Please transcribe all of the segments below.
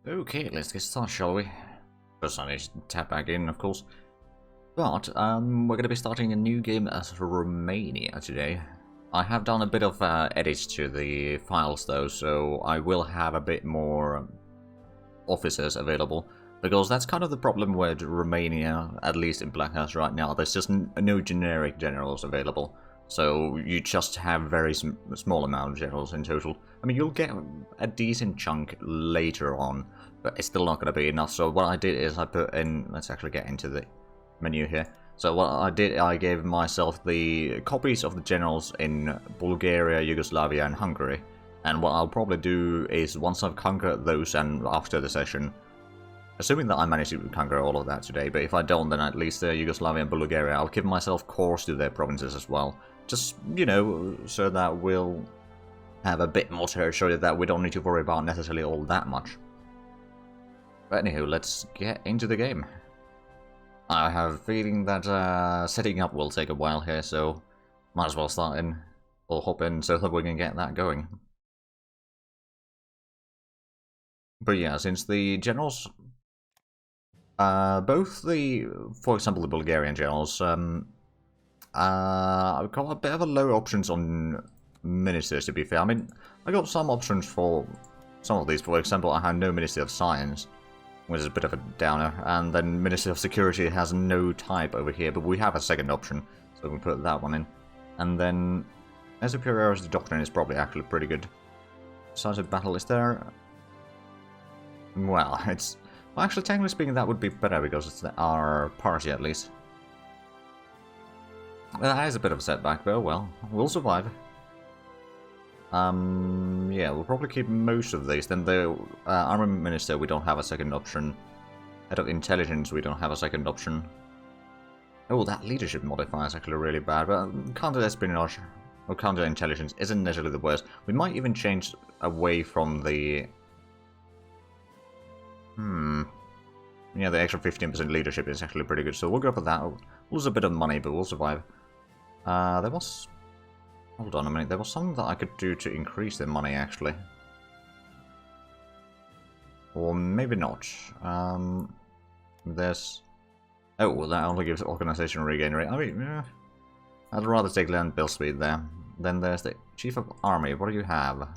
Okay, let's get started, shall we? First I need to tap back in, of course. But, we're going to be starting a new game as Romania today. I have done a bit of edits to the files though, so I will have a bit more officers available. Because that's kind of the problem with Romania, at least in Black House right now. There's just no generic generals available. So you just have very small amount of generals in total. I mean, you'll get a decent chunk later on, but it's still not going to be enough. So what I did is I put in, let's actually get into the menu here. So what I did, I gave myself the copies of the generals in Bulgaria, Yugoslavia and Hungary. And what I'll probably do is, once I've conquered those and after the session, assuming that I manage to conquer all of that today, but if I don't, then at least Yugoslavia and Bulgaria, I'll give myself cores to their provinces as well. Just, you know, so that we'll have a bit more territory that we don't need to worry about necessarily all that much. But anywho, let's get into the game. I have a feeling that setting up will take a while here, so might as well start in, or hop in so that we can get that going. But yeah, since the generals, both the, for example, the Bulgarian generals, I've got a bit of a low options on ministers, to be fair. I mean, I got some options for some of these. For example, I have no Ministry of Science, which is a bit of a downer, and then Ministry of Security has no type over here, but we have a second option, so we can put that one in. And then, as Superiority Doctrine is probably actually pretty good. Decisive Battle is there. Well, it's... Well, actually, technically speaking, that would be better, because it's our party, at least. That is a bit of a setback, but well, we'll survive. Yeah, we'll probably keep most of these. Then the Army Minister, we don't have a second option. Head of Intelligence, we don't have a second option. Oh, that leadership modifier is actually really bad, but counter-espionage or counter-intelligence isn't necessarily the worst. We might even change away from the... Yeah, the extra 15% leadership is actually pretty good, so we'll go for that. We'll lose a bit of money, but we'll survive. There was... Hold on a minute, there was something that I could do to increase their money, actually. Or maybe not. There's... Oh, well, that only gives organization regain rate. I mean, yeah. I'd rather take land build speed there. Then there's the Chief of Army. What do you have?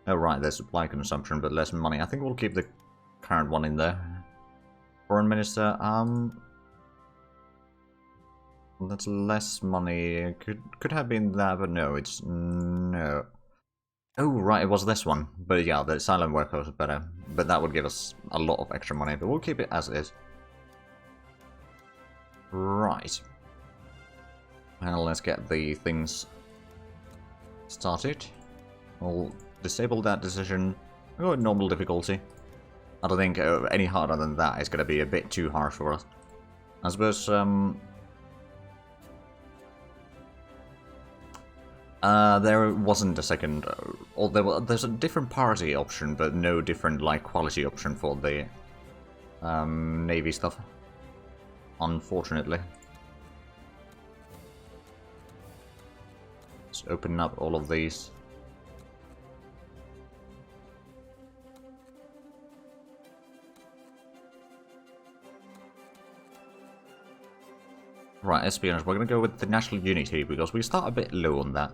Oh, right, there's supply consumption, but less money. I think we'll keep the current one in there. Foreign Minister, that's less money. Could have been that, but no, it's no. Oh, right, it was this one. But yeah, the silent worker was better. But that would give us a lot of extra money, but we'll keep it as is. Right. And let's get the things started. We'll disable that decision. We'll go with normal difficulty. I don't think any harder than that is going to be a bit too harsh for us. I suppose, there wasn't a second, or there's a different party option, but no different, like, quality option for the, Navy stuff. Unfortunately. Let's open up all of these. Right, espionage. We're going to go with the national unity because we start a bit low on that.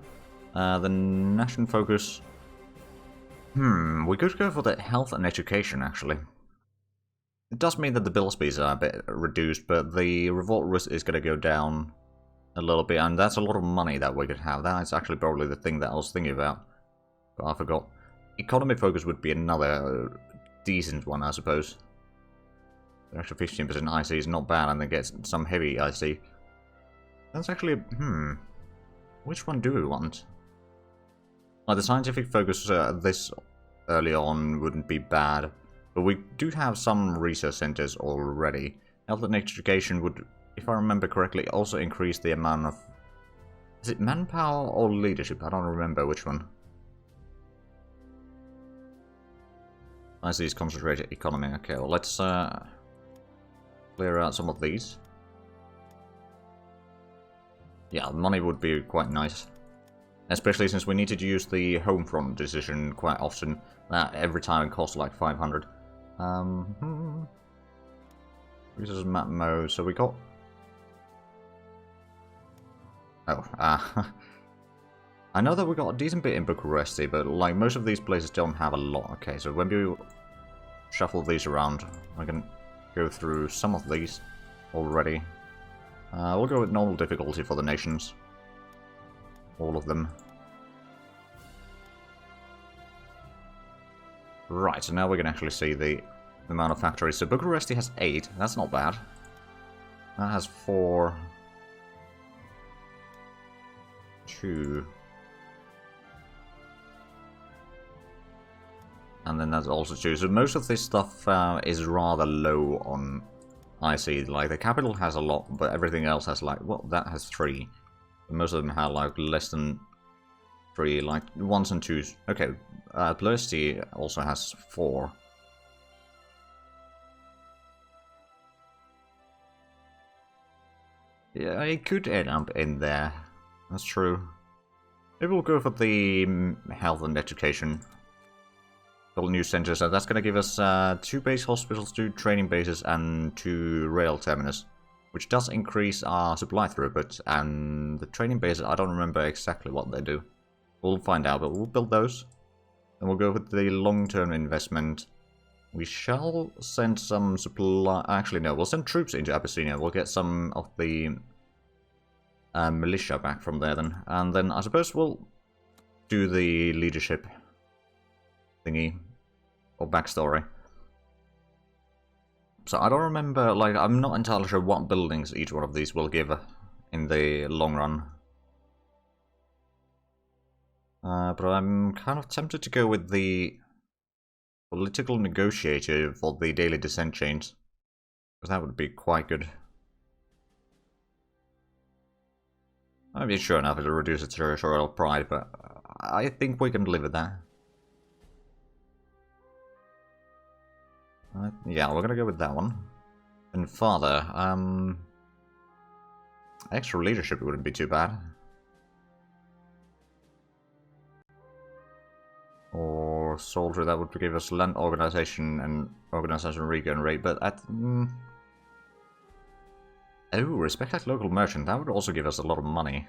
The national focus. We could go for the health and education, actually. It does mean that the bill speeds are a bit reduced, but the revolt risk is going to go down a little bit, and that's a lot of money that we could have. That's actually probably the thing that I was thinking about, but I forgot. Economy focus would be another decent one, I suppose. The extra 15% IC is not bad, and then get some heavy IC. That's actually, which one do we want? Well, the scientific focus this early on wouldn't be bad, but we do have some research centers already. Health and education would, if I remember correctly, also increase the amount of... Is it manpower or leadership? I don't remember which one. I see it's concentrated economy. Okay, well, let's clear out some of these. Yeah, money would be quite nice. Especially since we need to use the home front decision quite often. Every time it costs like 500. This is map mode, so we got... Oh, I know that we got a decent bit in Bucharest, but like most of these places don't have a lot. Okay, so when we shuffle these around, I can go through some of these already. We'll go with normal difficulty for the nations. All of them. Right, so now we can actually see the amount of factories. So Bucharest has 8, that's not bad. That has 4... 2... And then that's also 2. So most of this stuff is rather low on IC. Like, the capital has a lot, but everything else has like... Well, that has 3. Most of them have like less than 3, like 1s and 2s. Okay, Ploesti also has 4. Yeah, it could end up in there. That's true. Maybe we'll go for the health and education. Build new centers, so that's going to give us 2 base hospitals, 2 training bases, and 2 rail terminus. Which does increase our supply throughput, and the training bases, I don't remember exactly what they do. We'll find out, but we'll build those. Then we'll go with the long-term investment. We shall send some supply... Actually, no, we'll send troops into Abyssinia. We'll get some of the militia back from there then. And then I suppose we'll do the leadership thingy, or backstory. So I don't remember, like, I'm not entirely sure what buildings each one of these will give in the long run. But I'm kind of tempted to go with the political negotiator for the daily descent chains. Because that would be quite good. I mean, sure enough, it'll reduce its territorial pride, but I think we can live with that. Yeah, we're gonna go with that one. And father, extra leadership wouldn't be too bad. Or soldier, that would give us land organization and organization regain rate, but at... Oh, respect that local merchant, that would also give us a lot of money.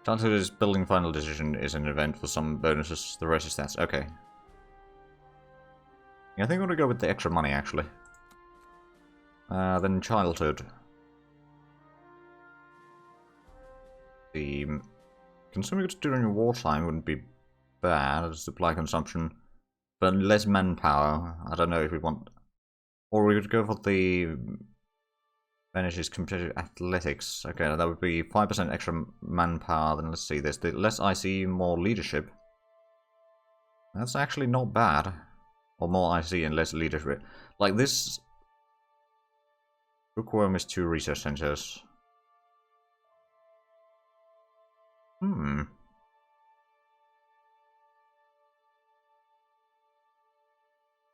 Childhood is building final decision is an event for some bonuses, the rest is stats. Okay. Yeah, I think I'm gonna go with the extra money actually. Then childhood. The consuming goods during wartime wouldn't be bad, supply consumption, but less manpower. I don't know if we want, or we could go for the manages competitive athletics. Okay, that would be 5% extra manpower. Then let's see this. The less IC, more leadership. That's actually not bad. Or more IC and less leadership. Like this. Bookworm is 2 research centers.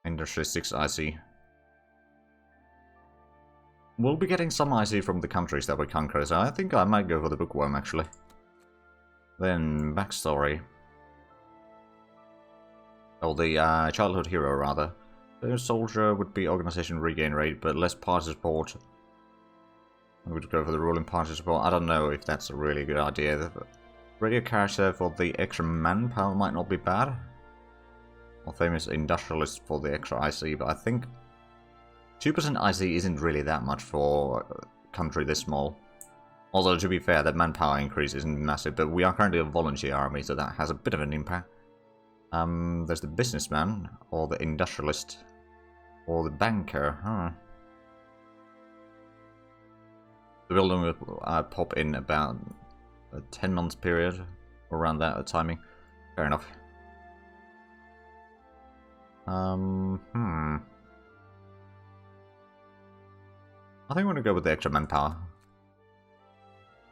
Industry 6 IC. We'll be getting some IC from the countries that we conquer, so I think I might go for the bookworm actually. Then backstory. Oh, the childhood hero rather. The soldier would be organization regain rate, but less party support. I would go for the ruling party support. I don't know if that's a really good idea. The radio character for the extra manpower might not be bad. Or famous industrialist for the extra IC, but I think 2% IC isn't really that much for a country this small. Although, to be fair, that manpower increase isn't massive, but we are currently a volunteer army, so that has a bit of an impact. There's the businessman, or the industrialist, or the banker, huh? The building will pop in about a 10-month period, around that timing. Fair enough. I think I'm going to go with the extra manpower.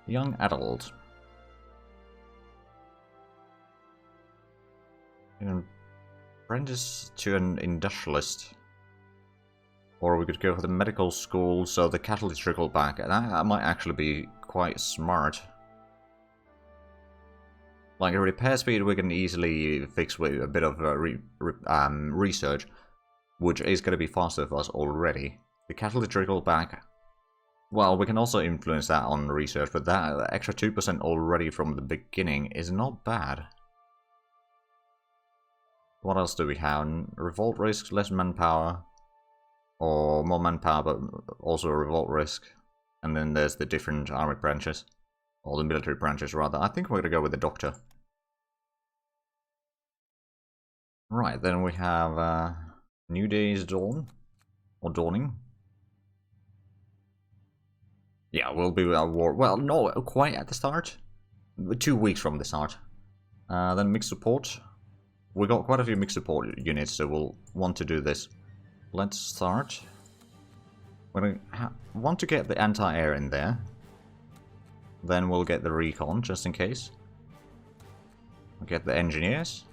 Young adult. An apprentice to an industrialist. Or we could go for the medical school, so the casualty trickle back. That might actually be quite smart. Like a repair speed we can easily fix with a bit of research, which is going to be faster for us already. The casualty trickle back, well, we can also influence that on research, but that extra 2% already from the beginning is not bad. What else do we have? Revolt risks, less manpower, or more manpower, but also a revolt risk. And then there's the different army branches, or the military branches rather. I think we're going to go with the doctor. Right, then we have New Day's Dawn, or Dawning. Yeah, we'll be at war. Well, no, quite at the start. 2 weeks from the start. Then mixed support. We got quite a few mixed support units, so we'll want to do this. Let's start. We're gonna want to get the anti-air in there. Then we'll get the recon, just in case. We'll get the engineers.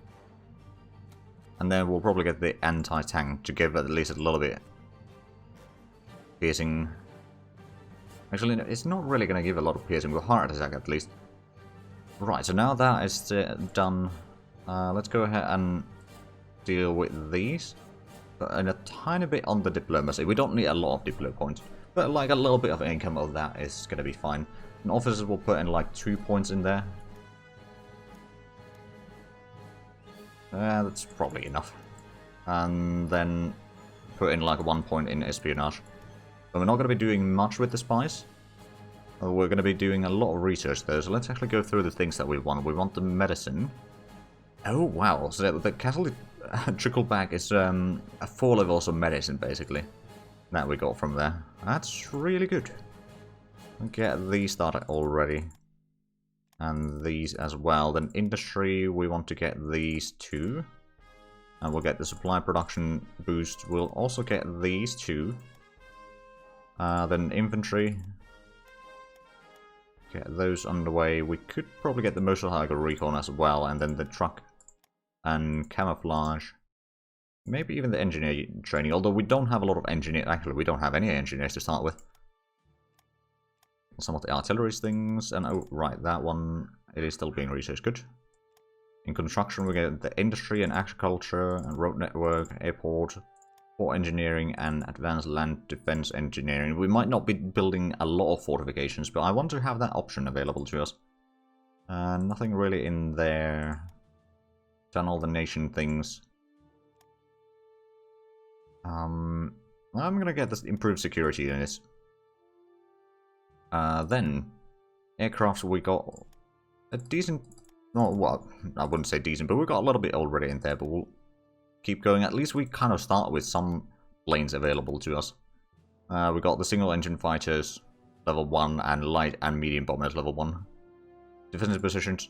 And then we'll probably get the anti-tank to give at least a little bit piercing. Actually, it's not really going to give a lot of piercing with heart attack at least. Right, so now that is done, let's go ahead and deal with these. And a tiny bit on the diplomacy. We don't need a lot of diplo points, but like a little bit of income of that is going to be fine. And officers will put in like 2 points in there. That's probably enough. And then put in like 1 point in espionage. But we're not going to be doing much with the spies. We're going to be doing a lot of research though, so let's actually go through the things that we want. We want the medicine. Oh wow, so the casualty trickle back is 4 levels of medicine basically that we got from there. That's really good. Get these started already. And these as well. Then industry, we want to get these 2. And we'll get the supply production boost. We'll also get these 2. Then infantry. Get those underway. We could probably get the motorcycle recon as well. And then the truck and camouflage. Maybe even the engineer training. Although we don't have a lot of engineers. Actually, we don't have any engineers to start with. Some of the artillery things. And oh, right, that one. It is still being researched. Good. In construction, we get the industry and agriculture and road network, airport. Port engineering and advanced land defense engineering. We might not be building a lot of fortifications, but I want to have that option available to us. Nothing really in there. Done all the nation things. I'm gonna get this improved security units. Then aircraft, we got a decent. No, well, I wouldn't say decent, but we got a little bit already in there. But we'll keep going. At least we kind of start with some planes available to us. We got the single engine fighters level 1 and light and medium bombers level 1. Defensive positions.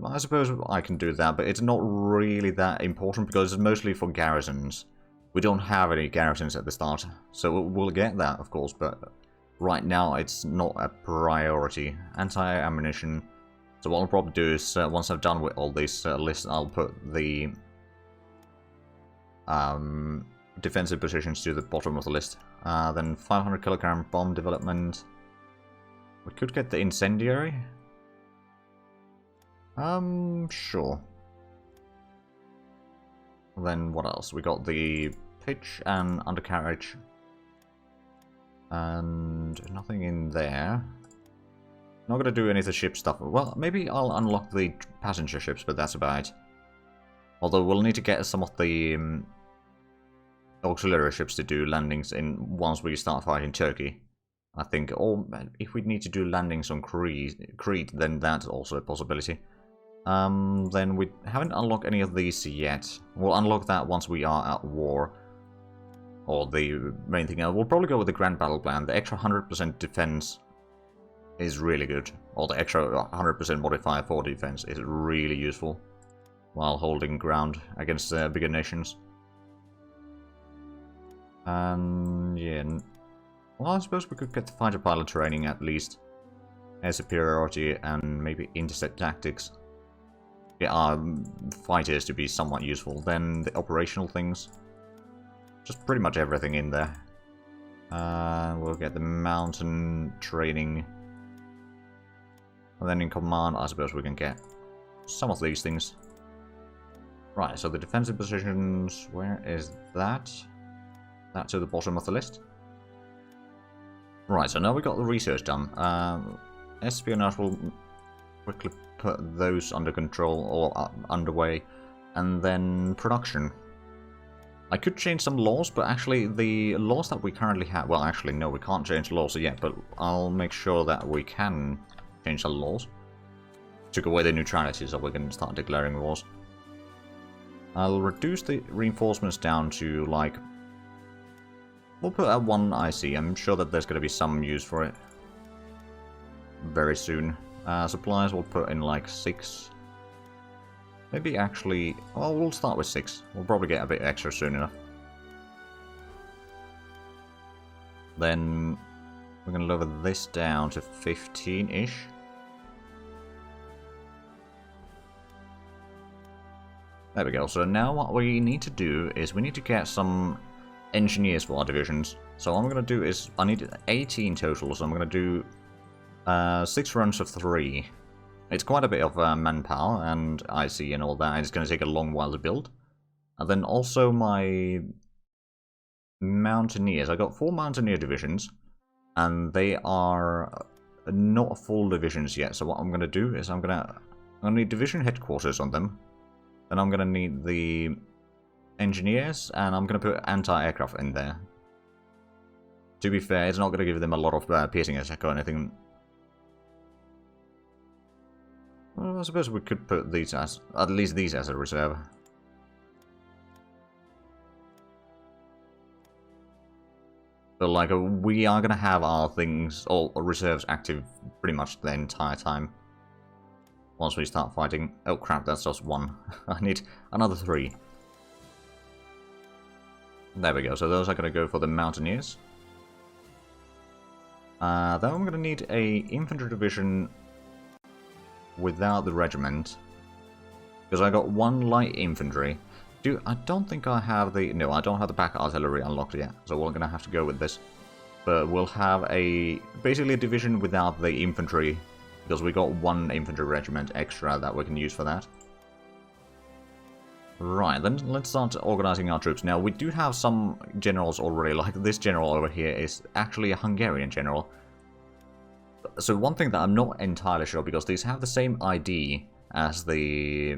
I suppose I can do that, but it's not really that important because it's mostly for garrisons. We don't have any garrisons at the start, so we'll get that, of course, but right now it's not a priority. Anti-ammunition. So what I'll probably do is, once I've done with all these lists, I'll put the defensive positions to the bottom of the list. Then 500 kilogram bomb development. We could get the incendiary. Sure. Then what else? We got the pitch and undercarriage. And nothing in there. Not gonna do any of the ship stuff. Well, maybe I'll unlock the passenger ships, but that's about it. Although we'll need to get some of the auxiliary ships to do landings in once we start fighting Turkey, I think. Or if we need to do landings on Crete, then that's also a possibility. Then we haven't unlocked any of these yet. We'll unlock that once we are at war. Or the main thing, we'll probably go with the Grand Battle Plan. The extra 100% defense is really good. Or the extra 100% modifier for defense is really useful while holding ground against bigger nations. And yeah, well, I suppose we could get the fighter pilot training at least. Air superiority and maybe intercept tactics. Get our fighters to be somewhat useful. Then the operational things. just pretty much everything in there. We'll get the mountain training. And then in command, I suppose we can get some of these things. Right, so the defensive positions, where is that? That's at the bottom of the list. Right, so now we've got the research done. Espionage will quickly put those under control or underway. And then production. I could change some laws, but actually the laws that we currently have... Well, actually, no, we can't change laws yet, but I'll make sure that we can change the laws. Took away the neutrality, so we can start declaring wars. I'll reduce the reinforcements down to, like... We'll put at 1 IC. I'm sure that there's going to be some use for it very soon. Supplies we'll put in, like, 6. Maybe actually... Well, we'll start with 6. We'll probably get a bit extra soon enough. Then we're going to lower this down to 15-ish. There we go. So now what we need to do is we need to get some engineers for our divisions. So what I'm going to do is... I need 18 total, so I'm going to do 6 runs of 3. It's quite a bit of manpower and IC and all that. It's going to take a long while to build. And then also my mountaineers. I got 4 mountaineer divisions, and they are not full divisions yet. So what I'm going to do is I'm going to need division headquarters on them. Then I'm going to need the engineers, and I'm going to put anti-aircraft in there. To be fair, it's not going to give them a lot of piercing attack or anything. Well, I suppose we could put these as, at least these as a reserve. But like, we are gonna have our things, all reserves active pretty much the entire time. Once we start fighting. Oh crap, that's just 1. I need another 3. There we go, so those are gonna go for the mountaineers. Then I'm gonna need a infantry division without the regiment, because I got 1 light infantry. I don't think I have the... No, I don't have the back artillery unlocked yet, so we're gonna have to go with this. But we'll have basically a division without the infantry, because we got 1 infantry regiment extra that we can use for that. Right, then let's start organizing our troops. Now, we do have some generals already, like this general over here is actually a Hungarian general. So one thing that I'm not entirely sure, because these have the same ID as the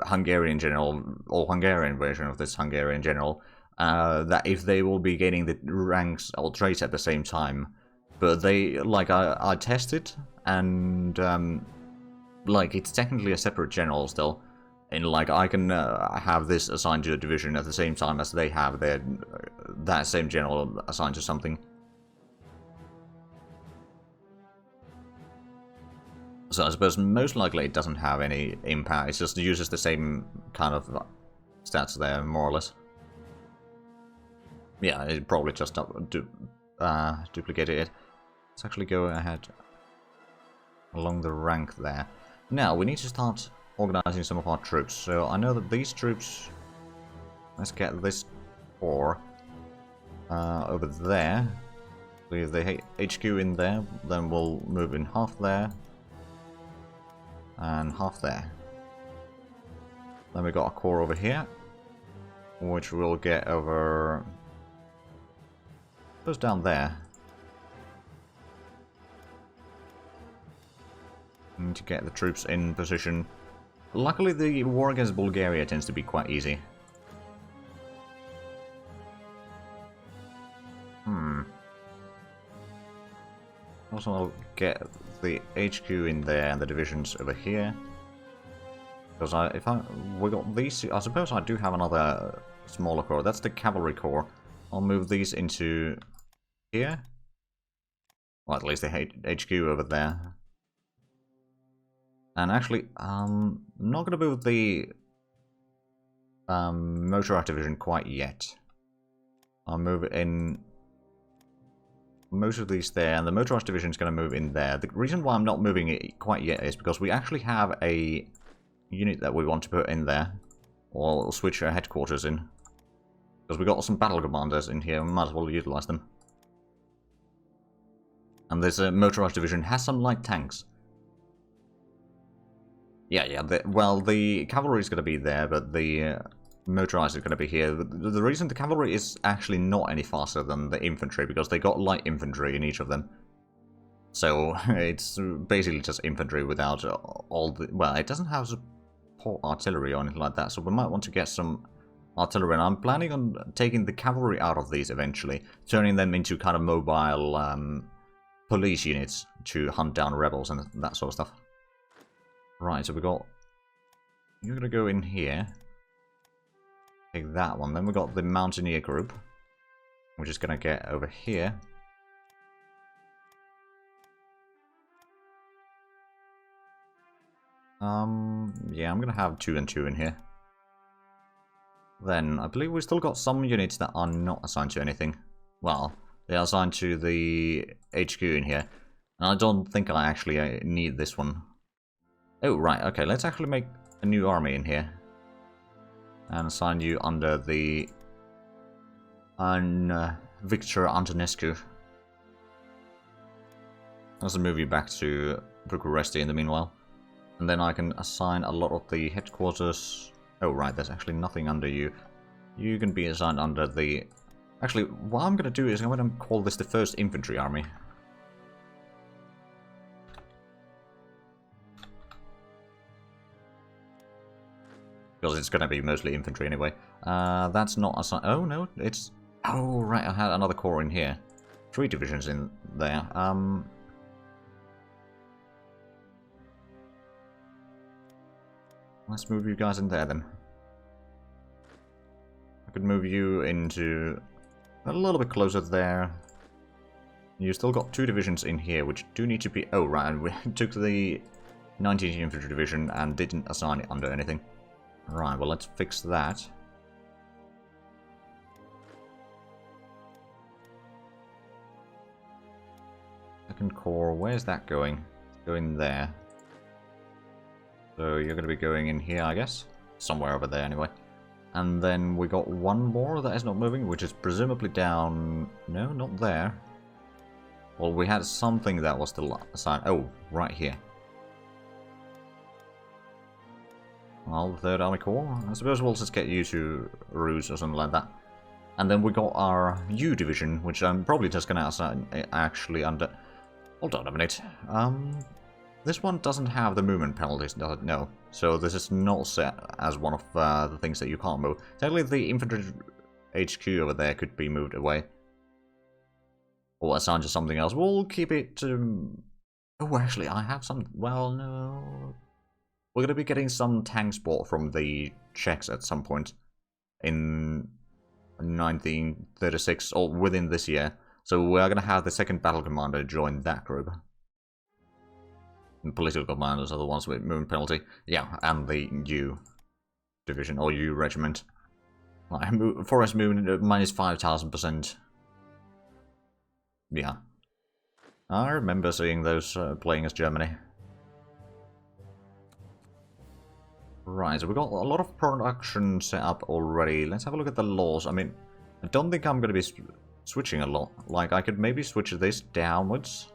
Hungarian general, or Hungarian version of this Hungarian general, that if they will be gaining the ranks or traits at the same time. But they, like, I tested, and, like, it's technically a separate general still. And, like, I can have this assigned to a division at the same time as they have that same general assigned to something. So I suppose most likely it doesn't have any impact, it just uses the same kind of stats there, more or less. Yeah, it probably just duplicated it. Let's actually go ahead along the rank there. Now, we need to start organizing some of our troops. So I know that these troops... Let's get this 4 over there. Leave the HQ in there, then we'll move in half there. And half there. Then we got a core over here, which we'll get over... goes down there. Need to get the troops in position. Luckily, the war against Bulgaria tends to be quite easy. Also, I'll get the HQ in there and the divisions over here. Because we got these, I suppose I do have another smaller corps. That's the cavalry corps. I'll move these into here. Well, at least the HQ over there. And actually, I'm not going to move the motorized division quite yet. I'll move it in most of these there, and the motorized division is going to move in there. The reason why I'm not moving it quite yet is because we actually have a unit that we want to put in there, or switch our headquarters in. Because we got some battle commanders in here, we might as well utilize them. And this motorized division has some light tanks. Yeah, well, the cavalry is going to be there, but the motorized is going to be here. The reason the cavalry is actually not any faster than the infantry, because they got light infantry in each of them. So, it's basically just infantry without all the... Well, it doesn't have support artillery or anything like that, so we might want to get some artillery. And I'm planning on taking the cavalry out of these eventually, turning them into kind of mobile police units to hunt down rebels and that sort of stuff. Right, so we got... You're gonna go in here. Take that one. Then we got the Mountaineer group, which is gonna get over here. Yeah, I'm gonna have 2 and 2 in here. Then, I believe we still got some units that are not assigned to anything. Well, they are assigned to the HQ in here. And I don't think I actually need this one. Oh, right, okay, let's actually make a new army in here. And assign you under the... Victor Antonescu. Let's move you back to Bucharest in the meanwhile. And then I can assign a lot of the headquarters... Oh, right, there's actually nothing under you. You can be assigned under the... Actually, what I'm going to do is I'm going to call this the 1st Infantry Army. Because it's going to be mostly infantry anyway. That's not assigned... Oh, no, it's... Oh, right, I had another corps in here. 3 divisions in there. Let's move you guys in there, then. I could move you into... a little bit closer there. You still got 2 divisions in here, which do need to be... Oh, right, and we took the 19th Infantry Division and didn't assign it under anything. Right, well, let's fix that. Second Corps, where's that going? It's going there. So you're going to be going in here, I guess. Somewhere over there, anyway. And then we got one more that is not moving, which is presumably down... No, not there. Well, we had something that was still assigned. Oh, right here. Well, the 3rd Army Corps. I suppose we'll just get you to Ruse or something like that. And then we got our U Division, which I'm probably just going to assign actually under... Hold on a minute. This one doesn't have the movement penalties, does it? No. So this is not set as one of the things that you can't move. Technically, the infantry HQ over there could be moved away. Or assigned to something else. We'll keep it to... Oh, actually, I have some... Well, no... We're going to be getting some tank support from the Czechs at some point. In 1936, or within this year. So we're going to have the 2nd Battle Commander join that group. And political commanders are the ones with movement penalty. Yeah, and the U Division, or U Regiment. Forest movement at minus 5,000%. Yeah. I remember seeing those playing as Germany. Right, so we've got a lot of production set up already. Let's have a look at the laws. I mean, I don't think I'm going to be switching a lot. Like, I could maybe switch this downwards.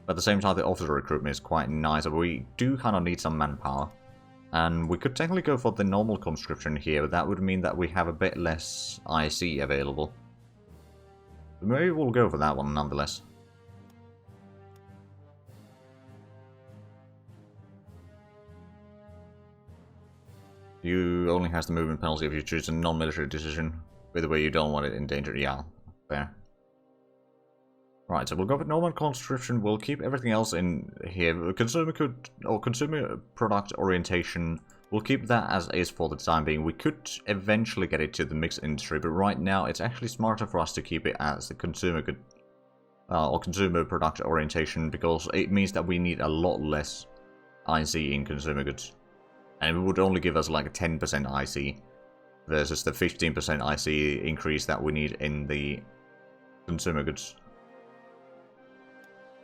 But at the same time, the officer recruitment is quite nice. We do kind of need some manpower. And we could technically go for the normal conscription here, but that would mean that we have a bit less IC available. But maybe we'll go for that one nonetheless. You only has the movement penalty if you choose a non-military decision. Either way, you don't want it endangered. Yeah, fair. Right, so we'll go with normal conscription. We'll keep everything else in here. Consumer product orientation. We'll keep that as is for the time being. We could eventually get it to the mixed industry, but right now it's actually smarter for us to keep it as the consumer good or consumer product orientation, because it means that we need a lot less IC in consumer goods. And it would only give us like a 10% IC versus the 15% IC increase that we need in the consumer goods.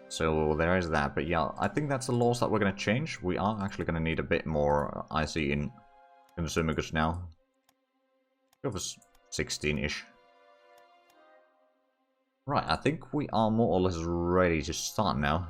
So there is that, but yeah, I think that's the laws that we're going to change. We are actually going to need a bit more IC in consumer goods now. Go for 16-ish. Right, I think we are more or less ready to start now.